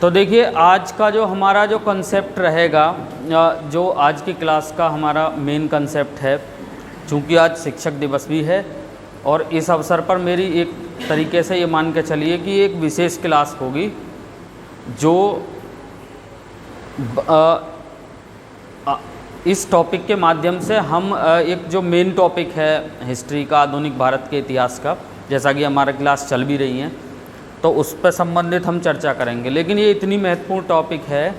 तो देखिए आज का जो हमारा जो कंसेप्ट रहेगा, जो आज की क्लास का हमारा मेन कंसेप्ट है, चूँकि आज शिक्षक दिवस भी है और इस अवसर पर मेरी एक तरीके से ये मान के चलिए कि एक विशेष क्लास होगी जो इस टॉपिक के माध्यम से हम एक जो मेन टॉपिक है हिस्ट्री का, आधुनिक भारत के इतिहास का, जैसा कि हमारा क्लास चल भी रही है, तो उस पर संबंधित हम चर्चा करेंगे। लेकिन ये इतनी महत्वपूर्ण टॉपिक है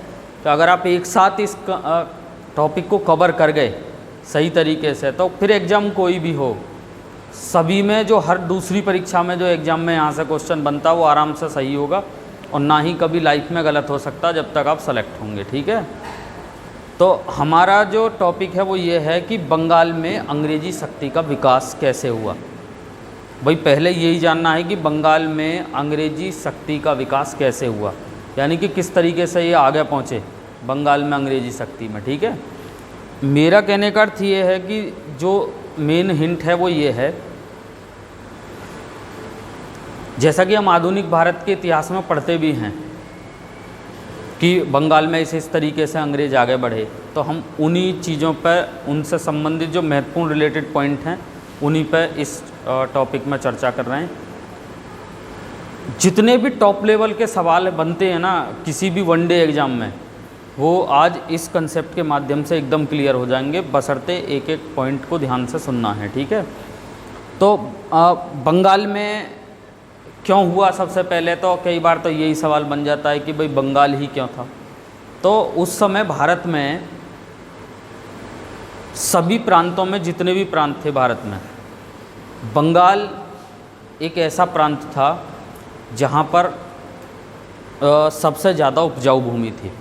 कि अगर आप एक साथ इस टॉपिक को कवर कर गए सही तरीके से, तो फिर एग्ज़ाम कोई भी हो, सभी में जो हर दूसरी परीक्षा में जो एग्ज़ाम में यहाँ से क्वेश्चन बनता है वो आराम से सही होगा और ना ही कभी लाइफ में गलत हो सकता जब तक आप सेलेक्ट होंगे। ठीक है, तो हमारा जो टॉपिक है वो ये है कि बंगाल में अंग्रेजी शक्ति का विकास कैसे हुआ। भाई पहले यही जानना है कि बंगाल में अंग्रेजी शक्ति का विकास कैसे हुआ, यानी कि किस तरीके से ये आगे पहुँचे बंगाल में अंग्रेजी शक्ति में। ठीक है, मेरा कहने का अर्थ ये है कि जो मेन हिंट है वो ये है, जैसा कि हम आधुनिक भारत के इतिहास में पढ़ते भी हैं कि बंगाल में इस तरीके से अंग्रेज आगे बढ़े, तो हम उन्हीं चीज़ों पर, उनसे संबंधित जो महत्वपूर्ण रिलेटेड पॉइंट हैं उन्हीं पर इस टॉपिक में चर्चा कर रहे हैं। जितने भी टॉप लेवल के सवाल बनते हैं ना किसी भी वनडे एग्ज़ाम में, वो आज इस कंसेप्ट के माध्यम से एकदम क्लियर हो जाएंगे, बशर्ते एक एक पॉइंट को ध्यान से सुनना है। ठीक है, तो बंगाल में क्यों हुआ, सबसे पहले तो कई बार तो यही सवाल बन जाता है कि भाई बंगाल ही क्यों था। तो उस समय भारत में सभी प्रांतों में, जितने भी प्रांत थे भारत में, बंगाल एक ऐसा प्रांत था जहाँ पर सबसे ज़्यादा उपजाऊ भूमि थी।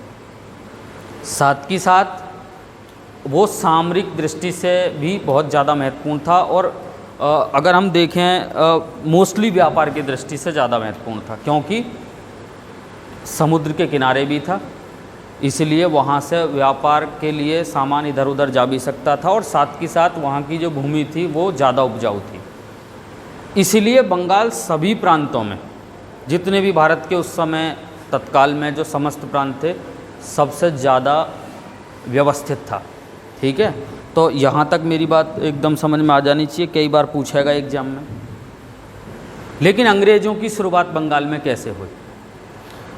साथ ही साथ वो सामरिक दृष्टि से भी बहुत ज़्यादा महत्वपूर्ण था और अगर हम देखें मोस्टली व्यापार की दृष्टि से ज़्यादा महत्वपूर्ण था, क्योंकि समुद्र के किनारे भी था, इसलिए वहाँ से व्यापार के लिए सामान इधर उधर जा भी सकता था और साथ ही साथ वहाँ की जो भूमि थी वो ज़्यादा उपजाऊ थी। इसीलिए बंगाल सभी प्रांतों में, जितने भी भारत के उस समय तत्काल में जो समस्त प्रांत थे, सबसे ज़्यादा व्यवस्थित था। ठीक है, तो यहाँ तक मेरी बात एकदम समझ में आ जानी चाहिए, कई बार पूछेगा एग्जाम में। लेकिन अंग्रेज़ों की शुरुआत बंगाल में कैसे हुई,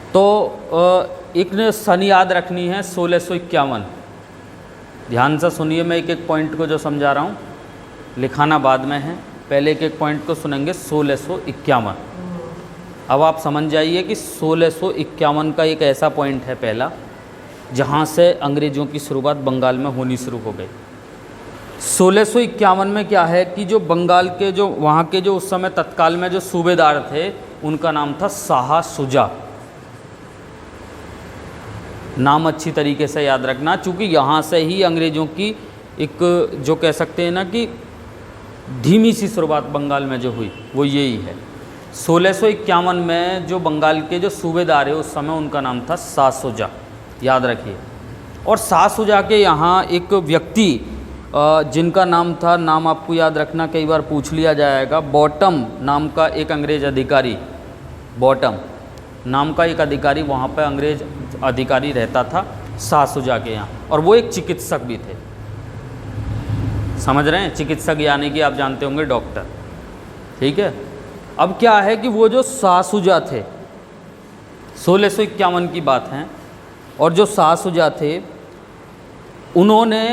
तो एक सन याद रखनी है 1651। ध्यान से सुनिए, मैं एक एक पॉइंट को जो समझा रहा हूँ, लिखाना बाद में है, पहले एक एक पॉइंट को सुनेंगे। 1651, अब आप समझ जाइए कि 1651 का एक ऐसा पॉइंट है पहला, जहाँ से अंग्रेज़ों की शुरुआत बंगाल में होनी शुरू हो गई। 1651 में क्या है कि जो बंगाल के, जो वहाँ के जो उस समय तत्काल में जो सूबेदार थे, उनका नाम था शाह शुजा। नाम अच्छी तरीके से याद रखना, चूँकि यहाँ से ही अंग्रेज़ों की एक, जो कह सकते हैं ना कि धीमी सी शुरुआत बंगाल में जो हुई वो यही है। 1651 में जो बंगाल के जो सूबेदार है उस समय, उनका नाम था शाह शुजा, याद रखिए। और शाह शुजा के यहाँ एक व्यक्ति जिनका नाम था, नाम आपको याद रखना, कई बार पूछ लिया जाएगा, बॉटम नाम का एक अंग्रेज़ अधिकारी, बॉटम नाम का एक अधिकारी वहाँ पर अंग्रेज़ अधिकारी रहता था शाह शुजा के यहाँ, और वो एक चिकित्सक भी थे। समझ रहे हैं, चिकित्सक यानी कि आप जानते होंगे डॉक्टर। ठीक है, अब क्या है कि वो जो शाह शुजा थे, 1651 की बात है, और जो शाह शुजा थे उन्होंने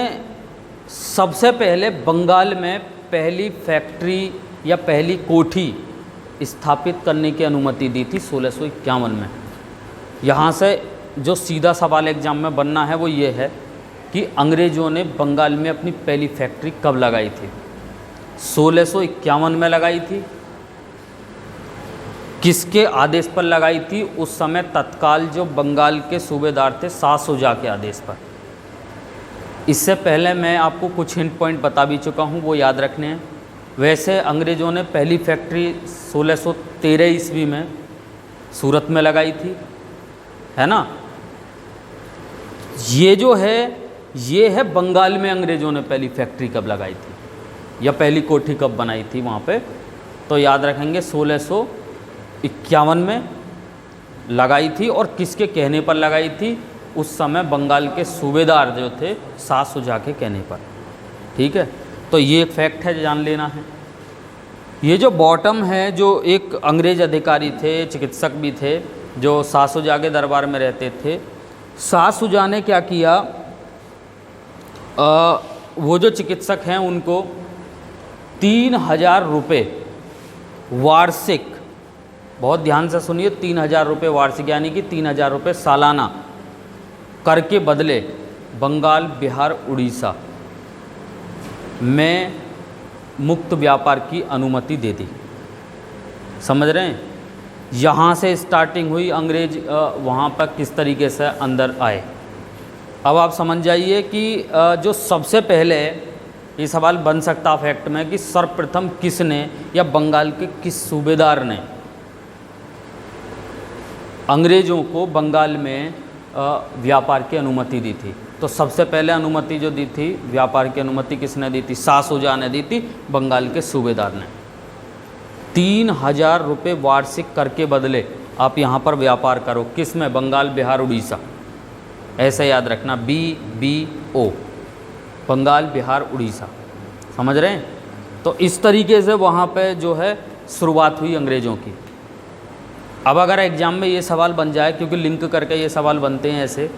सबसे पहले बंगाल में पहली फैक्ट्री या पहली कोठी स्थापित करने की अनुमति दी थी 1651 में। यहाँ से जो सीधा सवाल एग्जाम में बनना है वो ये है कि अंग्रेज़ों ने बंगाल में अपनी पहली फैक्ट्री कब लगाई थी। 1651 में लगाई थी। किसके आदेश पर लगाई थी? उस समय तत्काल जो बंगाल के सूबेदार थे शाह शुजा के आदेश पर। इससे पहले मैं आपको कुछ हिंट पॉइंट बता भी चुका हूँ, वो याद रखने हैं। वैसे अंग्रेज़ों ने पहली फैक्ट्री 1613 ईस्वी में सूरत में लगाई थी, है ना। ये जो है ये है बंगाल में अंग्रेज़ों ने पहली फैक्ट्री कब लगाई थी या पहली कोठी कब बनाई थी वहाँ पे, तो याद रखेंगे 1651 में। लगाई थी और किसके कहने पर लगाई थी? उस समय बंगाल के सूबेदार जो थे शाह शुजा के कहने पर। ठीक है, तो ये एक फैक्ट है, जान लेना है। ये जो बॉटम है, जो एक अंग्रेज अधिकारी थे, चिकित्सक भी थे, जो शाह शुजा के दरबार में रहते थे। शाह शुजा ने क्या किया, वो जो चिकित्सक हैं उनको 3000 रुपये वार्षिक, बहुत ध्यान से सुनिए, 3000 रुपये वार्षिक यानी कि 3000 रुपये सालाना कर के बदले बंगाल, बिहार, उड़ीसा में मुक्त व्यापार की अनुमति दे दी। समझ रहे हैं? यहाँ से स्टार्टिंग हुई, अंग्रेज वहाँ पर किस तरीके से अंदर आए। अब आप समझ जाइए कि जो सबसे पहले ये सवाल बन सकता फैक्ट में कि सर्वप्रथम किसने या बंगाल के किस सूबेदार ने अंग्रेज़ों को बंगाल में व्यापार की अनुमति दी थी। तो सबसे पहले अनुमति जो दी थी, व्यापार की अनुमति किसने दी थी? शाह शुजा ने दी थी, बंगाल के सूबेदार ने। 3000 रुपये वार्षिक कर के बदले आप यहाँ पर व्यापार करो, किस में? बंगाल, बिहार, उड़ीसा। ऐसे याद रखना, BBO, बंगाल, बिहार, उड़ीसा। समझ रहे हैं? तो इस तरीके से वहाँ पे जो है शुरुआत हुई अंग्रेज़ों की। अब अगर एग्ज़ाम में ये सवाल बन जाए, क्योंकि लिंक करके ये सवाल बनते हैं ऐसे,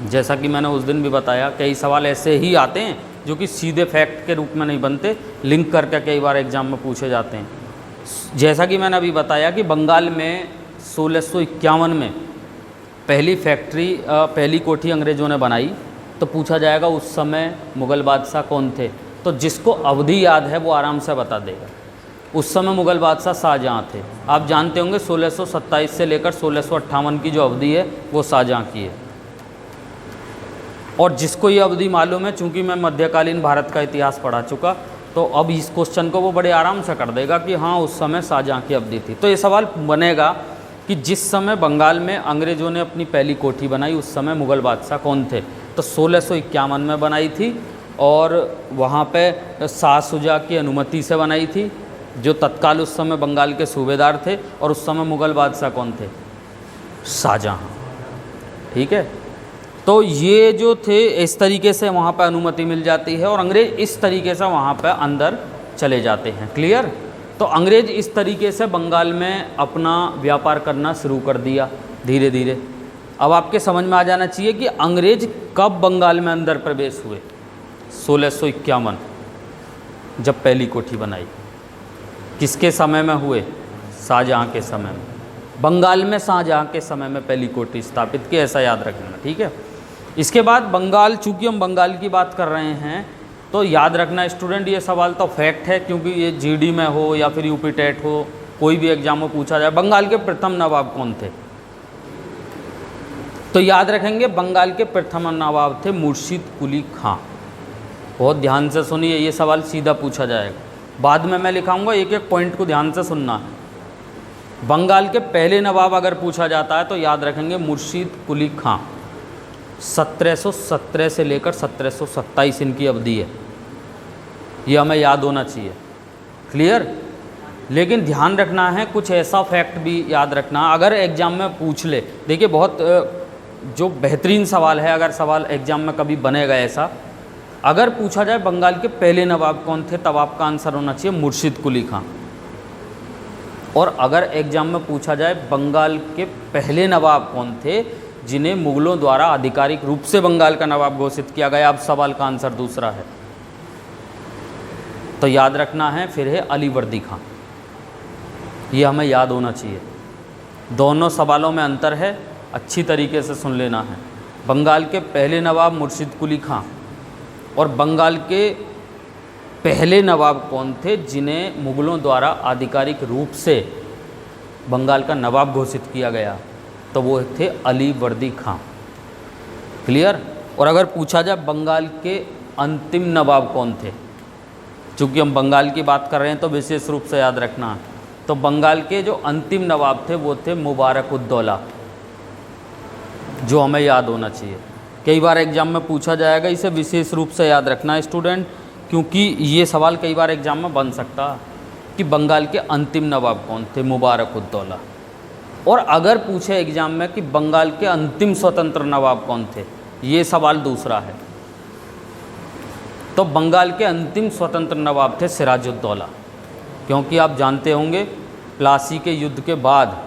जैसा कि मैंने उस दिन भी बताया, कई सवाल ऐसे ही आते हैं जो कि सीधे फैक्ट के रूप में नहीं बनते, लिंक करके कई बार एग्ज़ाम में पूछे जाते हैं। जैसा कि मैंने अभी बताया कि बंगाल में 1651 में पहली फैक्ट्री, पहली कोठी अंग्रेज़ों ने बनाई। तो पूछा जाएगा उस समय मुग़ल बादशाह कौन थे? तो जिसको अवधि याद है वो आराम से बता देगा। उस समय मुग़ल बादशाह शाहजहाँ थे। आप जानते होंगे 1627 से लेकर 1658 की जो अवधि है वो शाहजहाँ की है। और जिसको ये अवधि मालूम है, चूँकि मैं मध्यकालीन भारत का इतिहास पढ़ा चुका, तो अब इस क्वेश्चन को वो बड़े आराम से कर देगा कि हाँ उस समय शाहजहाँ की अवधि थी। तो ये सवाल बनेगा कि जिस समय बंगाल में अंग्रेज़ों ने अपनी पहली कोठी बनाई उस समय मुग़ल बादशाह कौन थे? तो 1651 में बनाई थी और वहाँ पे शाह शुजा की अनुमति से बनाई थी, जो तत्काल उस समय बंगाल के सूबेदार थे। और उस समय मुग़ल बादशाह कौन थे? शाहजहाँ। ठीक है, तो ये जो थे इस तरीके से वहाँ पर अनुमति मिल जाती है और अंग्रेज़ इस तरीके से वहाँ पर अंदर चले जाते हैं। क्लियर? तो अंग्रेज़ इस तरीके से बंगाल में अपना व्यापार करना शुरू कर दिया धीरे धीरे। अब आपके समझ में आ जाना चाहिए कि अंग्रेज़ कब बंगाल में अंदर प्रवेश हुए? 1651 जब पहली कोठी बनाई। किसके समय में हुए? शाहजहाँ के समय में। बंगाल में शाहजहाँ के समय में पहली कोठी स्थापित की, ऐसा याद रखना। ठीक है, इसके बाद बंगाल, चूँकि हम बंगाल की बात कर रहे हैं तो याद रखना स्टूडेंट, ये सवाल तो फैक्ट है, क्योंकि ये GD में हो या फिर UP टेट हो, कोई भी एग्जाम में पूछा जाए, बंगाल के प्रथम नवाब कौन थे? तो याद रखेंगे बंगाल के प्रथम नवाब थे मुर्शिद कुली खां। बहुत ध्यान से सुनिए, ये सवाल सीधा पूछा जाएगा। बाद में मैं लिखाऊंगा, एक एक पॉइंट को ध्यान से सुनना है। बंगाल के पहले नवाब अगर पूछा जाता है तो याद रखेंगे मुर्शिद कुली खां। 1717 से लेकर 1727 इनकी अवधि है, ये हमें याद होना चाहिए। क्लियर? लेकिन ध्यान रखना है, कुछ ऐसा फैक्ट भी याद रखना अगर एग्ज़ाम में पूछ ले। देखिए बहुत जो बेहतरीन सवाल है, अगर सवाल एग्ज़ाम में कभी बनेगा ऐसा, अगर पूछा जाए बंगाल के पहले नवाब कौन थे, तब आपका आंसर होना चाहिए मुर्शिद कुली खां। और अगर एग्ज़ाम में पूछा जाए बंगाल के पहले नवाब कौन थे जिन्हें मुग़लों द्वारा आधिकारिक रूप से बंगाल का नवाब घोषित किया गया, अब सवाल का आंसर दूसरा है, तो याद रखना है फिर है अलीवर्दी खां। ये हमें याद होना चाहिए। दोनों सवालों में अंतर है, अच्छी तरीके से सुन लेना है। बंगाल के पहले नवाब मुर्शिद कुली खां और बंगाल के पहले नवाब कौन थे जिन्हें मुग़लों द्वारा आधिकारिक रूप से बंगाल का नवाब घोषित किया गया, तो वो थे अलीवर्दी खां। क्लियर? और अगर पूछा जाए बंगाल के अंतिम नवाब कौन थे, चूँकि हम बंगाल की बात कर रहे हैं तो विशेष रूप से याद रखना, तो बंगाल के जो अंतिम नवाब थे वो थे मुबारक-उद-दौला, जो हमें याद होना चाहिए। कई बार एग्जाम में पूछा जाएगा, इसे विशेष रूप से याद रखना स्टूडेंट, क्योंकि ये सवाल कई बार एग्जाम में बन सकता कि बंगाल के अंतिम नवाब कौन थे, मुबारक-उद-दौला। और अगर पूछे एग्जाम में कि बंगाल के अंतिम स्वतंत्र नवाब कौन थे, ये सवाल दूसरा है, तो बंगाल के अंतिम स्वतंत्र नवाब थे सिराजुद्दौला। क्योंकि आप जानते होंगे प्लासी के युद्ध के बाद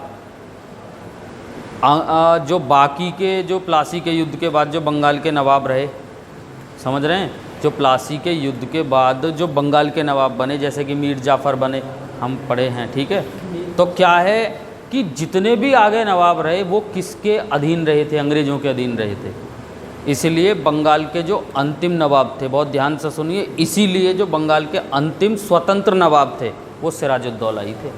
जो बाकी के जो प्लासी के युद्ध के बाद जो बंगाल के नवाब रहे, समझ रहे हैं, जो प्लासी के युद्ध के बाद जो बंगाल के नवाब बने, जैसे कि मीर जाफ़र बने, हम पढ़े हैं, ठीक है। तो क्या है कि जितने भी आगे नवाब रहे वो किसके अधीन रहे थे, अंग्रेज़ों के अधीन रहे थे। इसीलिए बंगाल के जो अंतिम नवाब थे, बहुत ध्यान से सुनिए, इसीलिए जो बंगाल के अंतिम स्वतंत्र नवाब थे वो सिराजुद्दौला ही थे।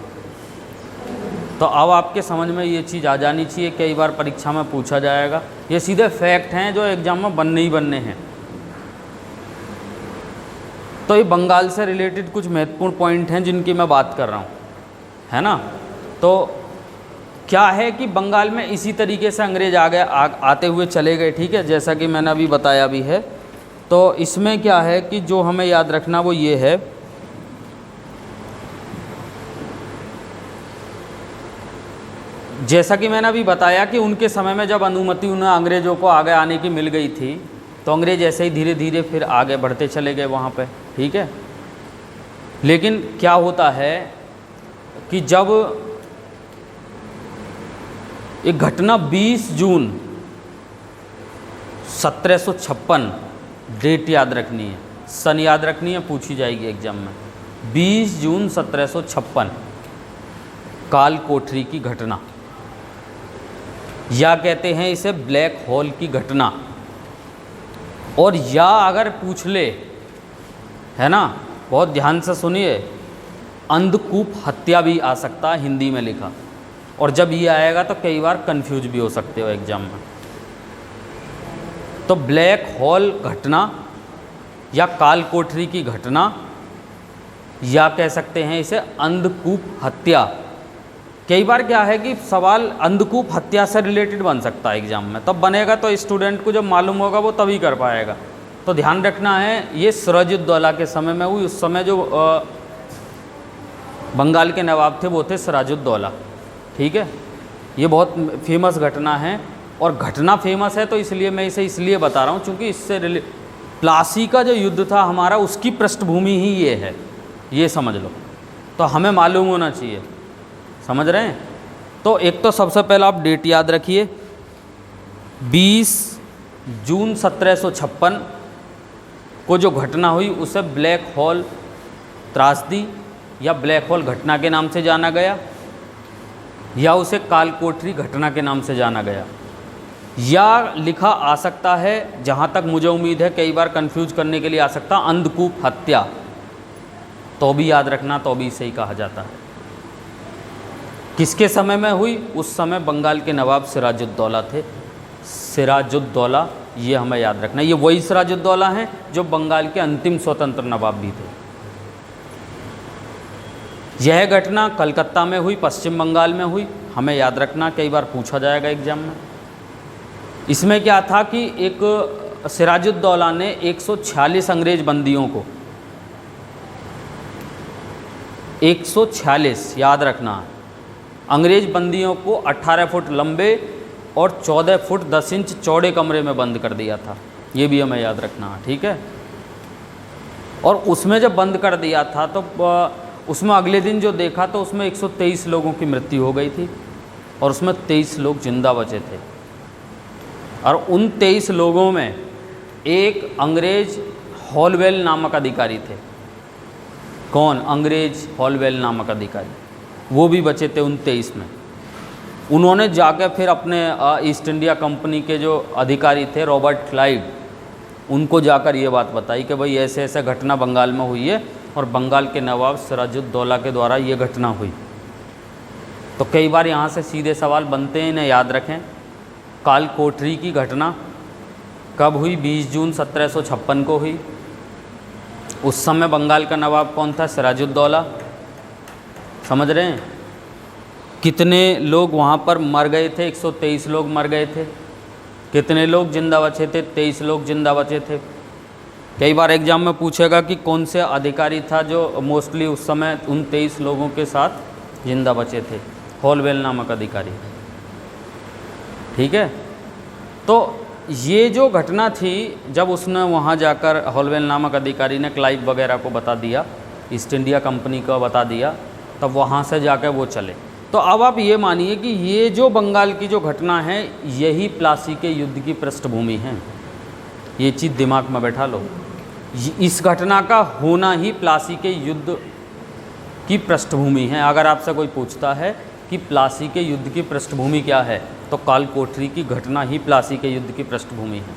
तो अब आपके समझ में ये चीज़ आ जानी चाहिए, कई बार परीक्षा में पूछा जाएगा। ये सीधे फैक्ट हैं जो एग्जाम में बनने ही बनने हैं। तो ये बंगाल से रिलेटेड कुछ महत्वपूर्ण पॉइंट हैं जिनकी मैं बात कर रहा हूँ, है ना। तो क्या है कि बंगाल में इसी तरीके से अंग्रेज आते हुए चले गए, ठीक है, जैसा कि मैंने अभी बताया भी है। तो इसमें क्या है कि जो हमें याद रखना वो ये है, जैसा कि मैंने अभी बताया कि उनके समय में जब अनुमति उन्हें अंग्रेज़ों को आगे आने की मिल गई थी, तो अंग्रेज़ ऐसे ही धीरे धीरे फिर आगे बढ़ते चले गए वहाँ पे, ठीक है। लेकिन क्या होता है कि जब एक घटना 20 जून 1756, डेट याद रखनी है, सन याद रखनी है, पूछी जाएगी एग्जाम में। 20 जून 1756 काल कोठरी की घटना, या कहते हैं इसे ब्लैक होल की घटना, और या अगर पूछ ले, है ना, बहुत ध्यान से सुनिए, अंधकूप हत्या भी आ सकता है हिंदी में लिखा, और जब ये आएगा तो कई बार कंफ्यूज भी हो सकते हो एग्जाम में। तो ब्लैक होल घटना या काल कोठरी की घटना, या कह सकते हैं इसे अंधकूप हत्या। कई बार क्या है कि सवाल अंधकूप हत्या से रिलेटेड बन सकता है एग्जाम में, तब बनेगा तो स्टूडेंट को जब मालूम होगा वो तभी कर पाएगा। तो ध्यान रखना है, ये सिराजुद्दौला के समय में हुई। उस समय जो बंगाल के नवाब थे वो थे सिराजुद्दौला, ठीक है। ये बहुत फेमस घटना है, और घटना फेमस है तो इसलिए मैं इसे इसलिए बता रहा हूँ क्योंकि इससे प्लासी का जो युद्ध था हमारा, उसकी पृष्ठभूमि ही ये है, ये समझ लो। तो हमें मालूम होना चाहिए, समझ रहे हैं। तो एक तो सबसे पहला आप डेट याद रखिए, 20 जून 1756 को जो घटना हुई उसे ब्लैक होल त्रासदी या ब्लैक होल घटना के नाम से जाना गया, या उसे काल कोठरी घटना के नाम से जाना गया, या लिखा आ सकता है, जहाँ तक मुझे उम्मीद है कई बार कंफ्यूज करने के लिए आ सकता, अंधकूप हत्या, तो भी याद रखना, तो भी इसे ही कहा जाता है। किसके समय में हुई? उस समय बंगाल के नवाब सिराजुद्दौला थे। सिराजुद्दौला, ये हमें याद रखना, ये वही सिराजुद्दौला हैं जो बंगाल के अंतिम स्वतंत्र नवाब भी थे। यह घटना कलकत्ता में हुई, पश्चिम बंगाल में हुई, हमें याद रखना, कई बार पूछा जाएगा एग्जाम में। इसमें क्या था कि एक सिराजुद्दौला ने 146 अंग्रेज बंदियों को, 146 याद रखना, अंग्रेज बंदियों को 18 फुट लंबे और 14 फुट 10 इंच चौड़े कमरे में बंद कर दिया था, ये भी हमें याद रखना, ठीक है। और उसमें जब बंद कर दिया था तो उसमें अगले दिन जो देखा तो उसमें 123 लोगों की मृत्यु हो गई थी, और उसमें 23 लोग जिंदा बचे थे। और उन 23 लोगों में एक अंग्रेज हॉलवेल नामक अधिकारी थे। कौन? अंग्रेज हॉलवेल नामक अधिकारी, वो भी बचे थे उन 23 में। उन्होंने जाकर फिर अपने ईस्ट इंडिया कंपनी के जो अधिकारी थे रॉबर्ट क्लाइव, उनको जाकर ये बात बताई कि भाई ऐसे ऐसे घटना बंगाल में हुई है, और बंगाल के नवाब सिराजुद्दौला के द्वारा ये घटना हुई। तो कई बार यहाँ से सीधे सवाल बनते हैं, इन्हें याद रखें। काल कोठरी की घटना कब हुई? 20 जून 1756 को हुई। उस समय बंगाल का नवाब कौन था? सिराजुद्दौला। समझ रहे हैं? कितने लोग वहाँ पर मर गए थे? 123 लोग मर गए थे। कितने लोग जिंदा बचे थे? 23 लोग जिंदा बचे थे। कई बार एग्जाम में पूछेगा कि कौन से अधिकारी था जो मोस्टली उस समय उन 23 लोगों के साथ जिंदा बचे थे। हॉलवेल नामक अधिकारी। ठीक है। तो ये जो घटना थी, जब उसने वहाँ जाकर होलवेल नामक अधिकारी ने क्लाइव वगैरह को बता दिया, ईस्ट इंडिया कंपनी को बता दिया, तब वहाँ से जाकर वो चले। तो अब आप ये मानिए कि ये जो बंगाल की जो घटना है, यही प्लासी के युद्ध की पृष्ठभूमि है। ये चीज़ दिमाग में बैठा लो, इस घटना का होना ही प्लासी के युद्ध की पृष्ठभूमि है। अगर आपसे कोई पूछता है कि प्लासी के युद्ध की पृष्ठभूमि क्या है, तो कालकोठरी की घटना ही प्लासी के युद्ध की पृष्ठभूमि है।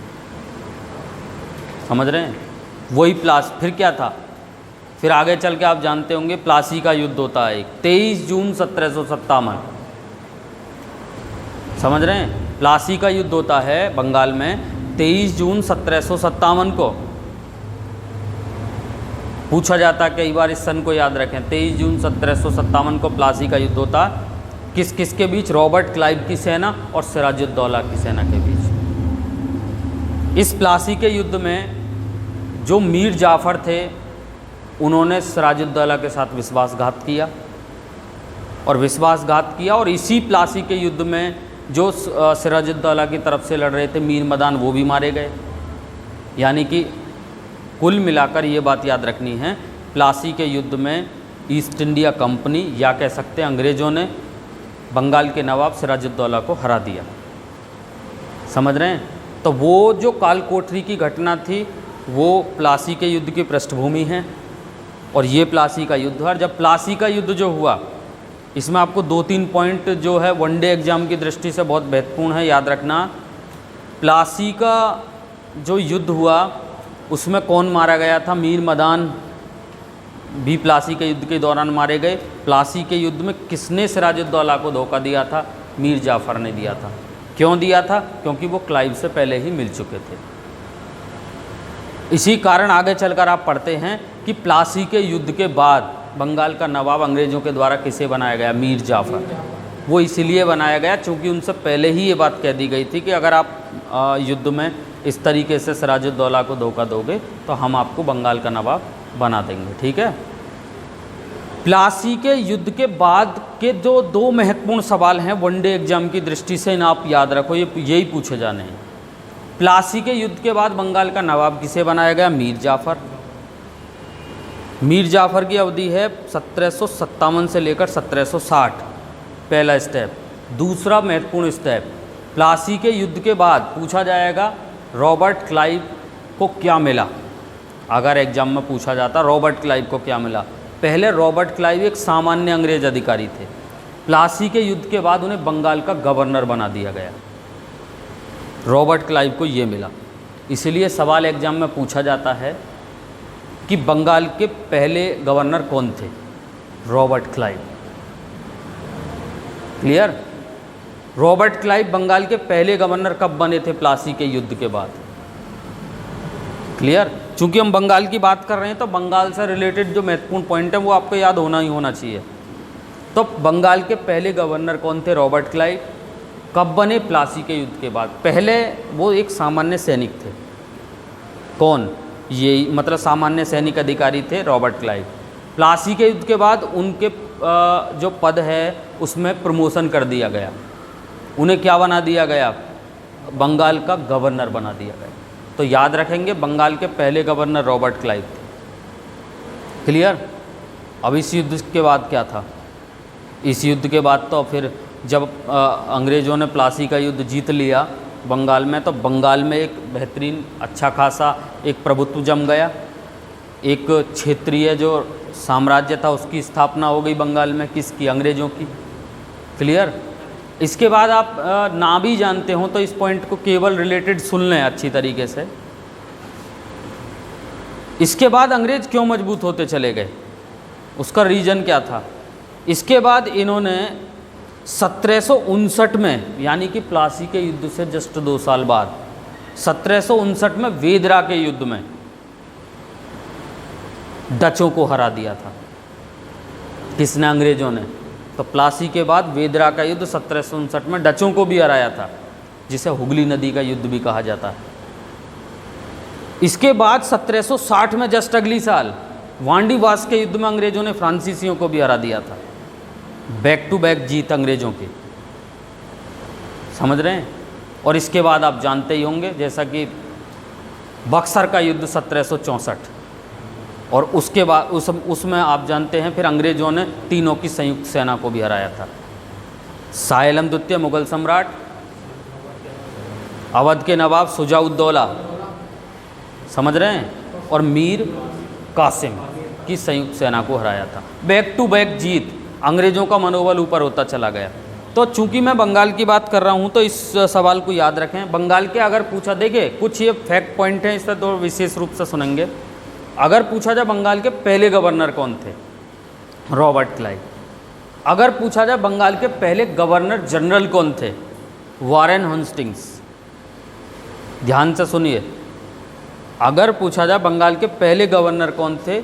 समझ रहे हैं? वही फिर क्या था, फिर आगे चल के आप जानते होंगे प्लासी का युद्ध होता है 23 जून 1757। समझ रहे हैं? प्लासी का युद्ध होता है बंगाल में 23 जून 1757 को। पूछा जाता है कई बार, इस सन को याद रखें, 23 जून 1757 को प्लासी का युद्ध होता। किस किस के बीच? रॉबर्ट क्लाइव की सेना और सिराजुद्दौला की सेना के बीच। इस प्लासी के युद्ध में जो मीर जाफ़र थे, उन्होंने सिराजुद्दौला के साथ विश्वासघात किया और इसी प्लासी के युद्ध में जो सिराजुद्दौला की तरफ से लड़ रहे थे मीर मदान, वो भी मारे गए। यानी कि कुल मिलाकर ये बात याद रखनी है, प्लासी के युद्ध में ईस्ट इंडिया कंपनी, या कह सकते हैं अंग्रेज़ों ने बंगाल के नवाब सिराजुद्दौला को हरा दिया। समझ रहे हैं? तो वो जो कालकोठरी की घटना थी, वो प्लासी के युद्ध की पृष्ठभूमि है, और ये प्लासी का युद्ध है। और जब प्लासी का युद्ध जो हुआ, इसमें आपको 2-3 पॉइंट जो है वनडे एग्ज़ाम की दृष्टि से बहुत महत्वपूर्ण है, याद रखना। प्लासी का जो युद्ध हुआ, उसमें कौन मारा गया था? मीर मदान भी प्लासी के युद्ध के दौरान मारे गए। प्लासी के युद्ध में किसने सिराजुद्दौला को धोखा दिया था? मीर जाफ़र ने दिया था। क्यों दिया था? क्योंकि वो क्लाइव से पहले ही मिल चुके थे। इसी कारण आगे चलकर आप पढ़ते हैं कि प्लासी के युद्ध के बाद बंगाल का नवाब अंग्रेज़ों के द्वारा किसे बनाया गया? मीर जाफ़र। वो इसीलिए बनाया गया क्योंकि उनसे पहले ही ये बात कह दी गई थी कि अगर आप युद्ध में इस तरीके से सिराजुद्दौला को धोखा दोगे तो हम आपको बंगाल का नवाब बना देंगे। ठीक है। प्लासी के युद्ध के बाद के जो 2 महत्वपूर्ण सवाल हैं वनडे एग्जाम की दृष्टि से, इन आप याद रखो, यही पूछे जाने हैं। प्लासी के युद्ध के बाद बंगाल का नवाब किसे बनाया गया? मीर जाफ़र। मीर जाफ़र की अवधि है 1757 से लेकर 1760, पहला स्टेप। दूसरा महत्वपूर्ण स्टेप, प्लासी के युद्ध के बाद पूछा जाएगा रॉबर्ट क्लाइव को क्या मिला। अगर एग्जाम में पूछा जाता रॉबर्ट क्लाइव को क्या मिला, पहले रॉबर्ट क्लाइव एक सामान्य अंग्रेज अधिकारी थे। प्लासी के युद्ध के बाद उन्हें बंगाल का गवर्नर बना दिया गया। रॉबर्ट क्लाइव को ये मिला। इसलिए सवाल एग्जाम में पूछा जाता है कि बंगाल के पहले गवर्नर कौन थे? Robert Clive. Clear? Robert Clive Bengal के पहले गवर्नर कब बने थे? प्लासी के युद्ध के बाद। क्लियर? चूंकि हम बंगाल की बात कर रहे हैं तो बंगाल से रिलेटेड जो महत्वपूर्ण पॉइंट है वो आपको याद होना ही होना चाहिए। तो बंगाल के पहले गवर्नर कौन थे? Robert Clive. कब बने? प्लासी के युद्ध के बाद। पहले वो एक सामान्य सैनिक थे। कौन? ये मतलब सामान्य सैनिक अधिकारी थे रॉबर्ट क्लाइव। प्लासी के युद्ध के बाद उनके जो पद है उसमें प्रमोशन कर दिया गया। उन्हें क्या बना दिया गया? बंगाल का गवर्नर बना दिया गया। तो याद रखेंगे बंगाल के पहले गवर्नर रॉबर्ट क्लाइव थे। क्लियर? अब इस युद्ध के बाद क्या था? इस युद्ध के बाद तो फिर जब अंग्रेज़ों ने प्लासी का युद्ध जीत लिया बंगाल में, तो बंगाल में एक बेहतरीन अच्छा खासा एक प्रभुत्व जम गया। एक क्षेत्रीय जो साम्राज्य था उसकी स्थापना हो गई बंगाल में। किसकी? अंग्रेज़ों की। क्लियर? इसके बाद आप ना भी जानते हो तो इस पॉइंट को केवल रिलेटेड सुन लें अच्छी तरीके से। इसके बाद अंग्रेज़ क्यों मजबूत होते चले गए, उसका रीज़न क्या था? इसके बाद इन्होंने 1759 में, यानी कि प्लासी के युद्ध से जस्ट 2 साल बाद, 1759 में वेदरा के युद्ध में डचों को हरा दिया था। किसने? अंग्रेज़ों ने। तो प्लासी के बाद वेदरा का युद्ध 1759 में डचों को भी हराया था, जिसे हुगली नदी का युद्ध भी कहा जाता है। इसके बाद 1760 में जस्ट अगली साल वांडीवास के युद्ध में अंग्रेज़ों ने फ्रांसीसियों को भी हरा दिया था। बैक टू बैक जीत अंग्रेज़ों की। समझ रहे हैं? और इसके बाद आप जानते ही होंगे जैसा कि बक्सर का युद्ध 1764, और उसके बाद उसमें आप जानते हैं फिर अंग्रेज़ों ने तीनों की संयुक्त सेना को भी हराया था। शाह आलम द्वितीय मुग़ल सम्राट, अवध के नवाब शुजा-उद-दौला, समझ रहे हैं, और मीर कासिम की संयुक्त सेना को हराया था। बैक टू बैक जीत, अंग्रेज़ों का मनोबल ऊपर होता चला गया। तो चूंकि मैं बंगाल की बात कर रहा हूं तो इस सवाल को याद रखें। बंगाल के अगर पूछा, देखिए कुछ ये फैक्ट पॉइंट हैं, इसे तो विशेष रूप से सुनेंगे। अगर पूछा जाए बंगाल के पहले गवर्नर कौन थे, रॉबर्ट क्लाइव। अगर पूछा जाए बंगाल के पहले गवर्नर जनरल कौन थे, वॉरेन हेस्टिंग्स। ध्यान से सुनिए, अगर पूछा जाए बंगाल के पहले गवर्नर कौन थे,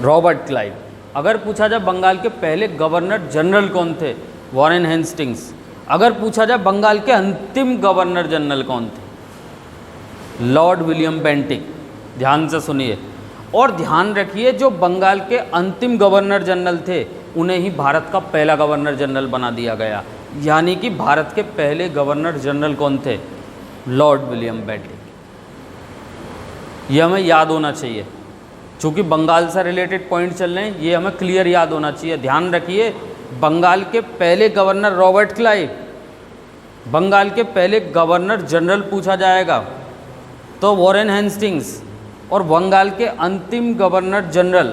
रॉबर्ट क्लाइव। अगर पूछा जाए बंगाल के पहले गवर्नर जनरल कौन थे, वॉरेन हेस्टिंग्स। अगर पूछा जाए बंगाल के अंतिम गवर्नर जनरल कौन थे, लॉर्ड विलियम बेंटिक। ध्यान से सुनिए और ध्यान रखिए, जो बंगाल के अंतिम गवर्नर जनरल थे उन्हें ही भारत का पहला गवर्नर जनरल बना दिया गया। यानी कि भारत के पहले गवर्नर जनरल कौन थे, लॉर्ड विलियम बेंटिक। यह हमें याद होना चाहिए, चूँकि बंगाल से रिलेटेड पॉइंट चल रहे हैं, ये हमें क्लियर याद होना चाहिए। ध्यान रखिए, बंगाल के पहले गवर्नर रॉबर्ट क्लाइव, बंगाल के पहले गवर्नर जनरल पूछा जाएगा तो वॉरेन हेस्टिंग्स, और बंगाल के अंतिम गवर्नर जनरल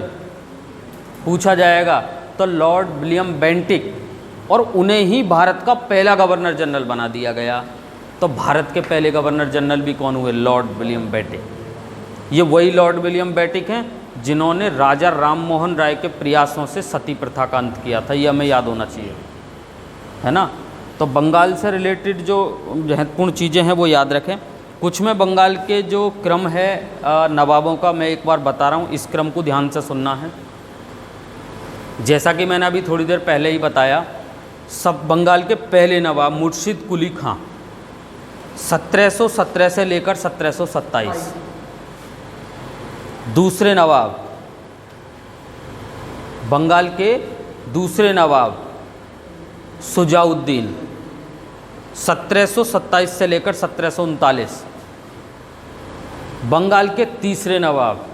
पूछा जाएगा तो लॉर्ड विलियम बेंटिक, और उन्हें ही भारत का पहला गवर्नर जनरल बना दिया गया। तो भारत के पहले गवर्नर जनरल भी कौन हुए, लॉर्ड विलियम बेंटिक। ये वही लॉर्ड विलियम बेंटिक हैं जिन्होंने राजा राम मोहन राय के प्रयासों से सती प्रथा का अंत किया था। ये हमें याद होना चाहिए, है ना। तो बंगाल से रिलेटेड जो महत्वपूर्ण चीज़ें हैं वो याद रखें। कुछ में बंगाल के जो क्रम है नवाबों का मैं एक बार बता रहा हूँ, इस क्रम को ध्यान से सुनना है। जैसा कि मैंने अभी थोड़ी देर पहले ही बताया, सब बंगाल के पहले नवाब मुर्शिद कुली खां 1717 से लेकर 1727। दूसरे नवाब, बंगाल के दूसरे नवाब शुजाउद्दीन 1727 से लेकर 1739। बंगाल के तीसरे नवाब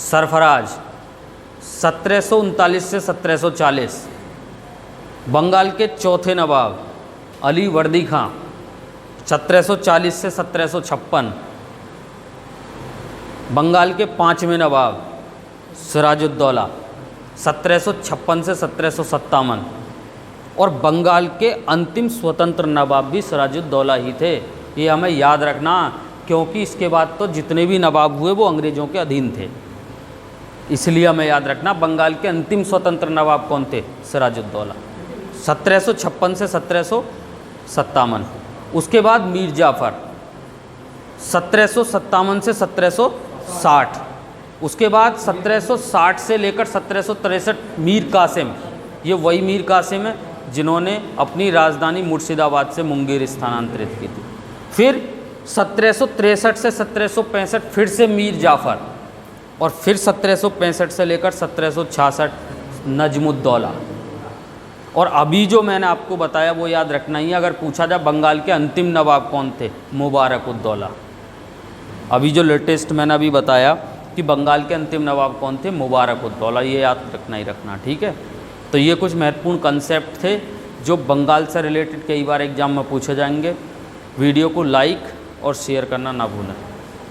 सरफराज 1739 से 1740। बंगाल के चौथे नवाब अली वर्दी खां 1740 से 1756। बंगाल के पाँचवें नवाब सिराजुद्दौला 1756 से 1757। और बंगाल के अंतिम स्वतंत्र नवाब भी सिराजुद्दौला ही थे। ये हमें याद रखना, क्योंकि इसके बाद तो जितने भी नवाब हुए वो अंग्रेज़ों के अधीन थे। इसलिए हमें याद रखना, बंगाल के अंतिम स्वतंत्र नवाब कौन थे, सिराजुद्दौला 1756 से 1757। उसके बाद मीर जाफ़र 1757 से 1760। उसके बाद 1760 से लेकर 1763 मीर कासिम। ये वही मीर कासिम है जिन्होंने अपनी राजधानी मुर्शिदाबाद से मुंगेर स्थानांतरित की थी। फिर 1763 से 1765 फिर से मीर जाफ़र, और फिर 1765 से लेकर 1766 नजमुद्दौला। और अभी जो मैंने आपको बताया वो याद रखना ही है। अगर पूछा जाए बंगाल के अंतिम नवाब कौन थे, मुबारकुद्दौला। अभी जो लेटेस्ट मैंने अभी बताया कि बंगाल के अंतिम नवाब कौन थे, मुबारकुद्दौला, ये याद रखना ही रखना, ठीक है। तो ये कुछ महत्वपूर्ण कंसेप्ट थे जो बंगाल से रिलेटेड कई बार एग्जाम में पूछे जाएंगे। वीडियो को लाइक और शेयर करना ना भूलें।